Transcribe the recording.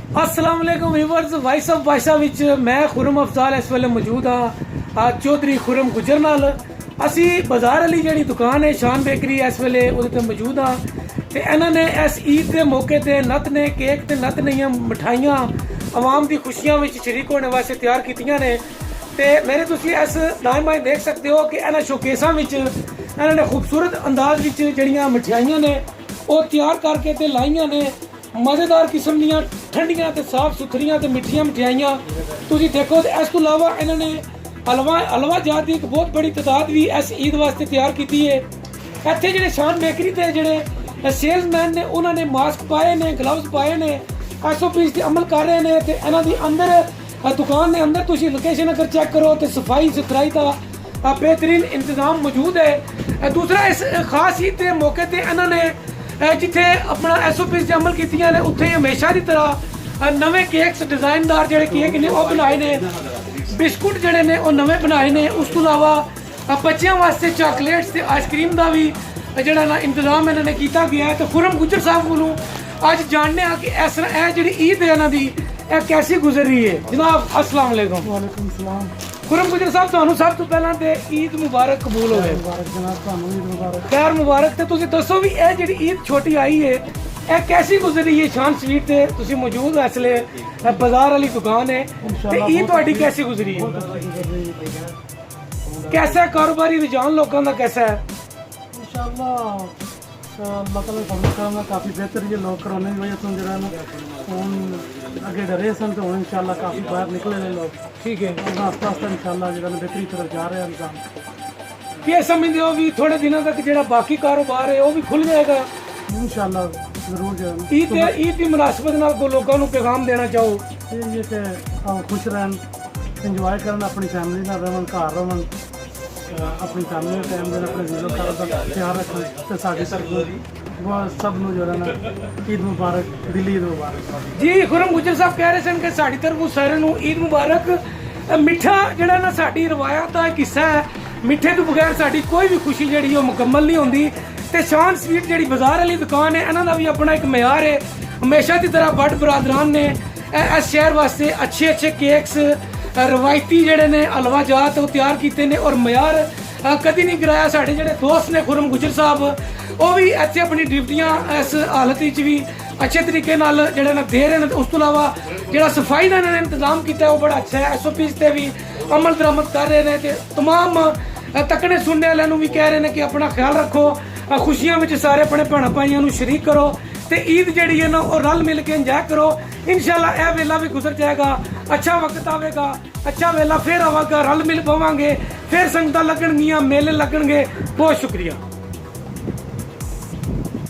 अस्सलाम वालेकुम viewers, voice of बादशाह विच मैं खुरम अफजाल इस वेले मौजूद हाँ चौधरी खुरम गुजर नाल। असी बाजार वाली जी दुकान है शान बेकरी इस वेले उहदे ते मौजूद हाँ ते इन्हां ने इस ईद के मौके ते नत ने केक ते नत नईयां मिठाइयां आवाम की खुशियां विच शरीक होने वास्ते तैयार कीतियां ने। ते मेरे तुसीं इस दायमां देख सकते हो कि इन्हां शोकेसां विच इन्हां ने खूबसूरत अंदाज विच जिहड़ियां मिठाइयां ने वो तैयार करके ते लाइयां ने। मज़ेदार किस्म दियां ठंडियां ते साफ सुथरियां ते मिठियां मिठाइयां तुसीं देखो। ते इस तो इलावा इन्होंने हलवा जात की एक बहुत बड़ी तादाद भी इस ईद वास्ते तैयार की है। इत्थे जिहड़े शान बेकरी के जिहड़े सेल्समैन ने उन्होंने मास्क पाए ने, ग्लव्स पाए ने, SOPs ते अमल कर रहे हैं। तो इन्हों की अंदर दुकान के अंदर तुसीं लोकेशन अगर चेक करो तो सफाई सुथराई का बेहतरीन इंतजाम मौजूद है। दूसरा इस खास ईद के मौके पर इन्होंने जिथे अपना SOPs अमल कीतियां ने उत्थे हमेशा की तरह नवे केक्स डिजाइनदार जिहड़े केक ने वो बनाए ने, बिस्कुट जिहड़े ने वो नवे बनाए ने। उस तो इलावा बच्चों वास्ते चॉकलेट्स ते आइसक्रीम का भी जिहड़ा ना इंतजाम इन्होंने किया गया है। तो खुरम गुजर साहब कोलों अज जानने कि इस जी ईद है इन्हों की कैसी गुजर रही है। जनाब अस्सलाम वालेकुम। वालेकुम सलाम। खुरम गुजर साहब तुहानू सब तो पहला ते ईद मुबारक कबूल होवे। जनाब तुहानू ईद मुबारक। खैर मुबारक। ते तुसीं दसो भी ये जी ईद छोटी आई है ये कैसी गुजरी है। शान स्वीट ते तुसीं मौजूद हो इसलिए बाजार वाली दुकान है ते ईद तुहाडी कैसी गुजरी है? कैसा कारोबारी रुझान लोगों का कैसा है? इंशाअल्लाह अल्लाह ताला फजल करम काफ़ी बेहतर ये लोग कराने की वजह से जरा हूँ अगे डरे सन तो हूँ इंशाअल्लाह काफ़ी बाहर निकले ने लोग। ठीक है। आस्ता आस्ता इंशाअल्लाह जरा बेहतरी तरफ जा रहे हैं इंसान। क्या समझते हो भी थोड़े दिनों तक जो बाकी कारोबार है वो भी खुल जाएगा इंशाअल्लाह जरूर जो ईद की मुनासबत नाल को लोगों को पैगाम देना चाहो? ये कि खुश रहन, इंजॉय करन, अपनी फैमिली नाल रहन, घर रहन, अपनी फैमिली का टाइम देना, अपने जीरो का ख्याल रखना। तो साड़ी सब जो है ना ईद मुबारक, दिली ईद मुबारक। जी खुरम गुजर साहब कह रहे सन कि साड़ी तरफों सारे ईद मुबारक। मिठा जड़ा ना साड़ी रवायत का एक हिस्सा है, मिठे तो बगैर साड़ी कोई भी खुशी जी मुकम्मल नहीं होंगी। तो शान स्वीट जी बाजार वाली दुकान है इन्हों का भी अपना एक म्यार है। हमेशा की तरह बड़ बरादरान ने इस शहर वास्ते अच्छे अच्छे केक्स रवायती जड़े ने हलवा जात वो तैयार किए हैं और म्यार कभी नहीं गिराया। साढ़े जोड़े दोस्त ने खुरम गुजर साहब वो भी इतने अपनी ड्यूटियां इस हालत भी अच्छे तरीके जोड़े ना दे रहे हैं। उस तो इलावा जो सफाई का इन्होंने इंतजाम किया वो बड़ा अच्छा है। SOPs से भी अमल दरामद कर रहे हैं। तो तमाम तकने सुनने वालों भी कह रहे हैं कि अपना ख्याल रखो, खुशियां में सारे अपने भैन भाइयों शरीक करो तो ईद जी है ना वो रल मिल के इंजॉय करो। इंशाल्लाह यह वेला भी गुजर जाएगा, अच्छा वक्त आएगा, अच्छा वेला फिर आवेगा, रल मिल पवांगे, फिर संगत लगनगियां, मेले लगनगे। बहुत शुक्रिया।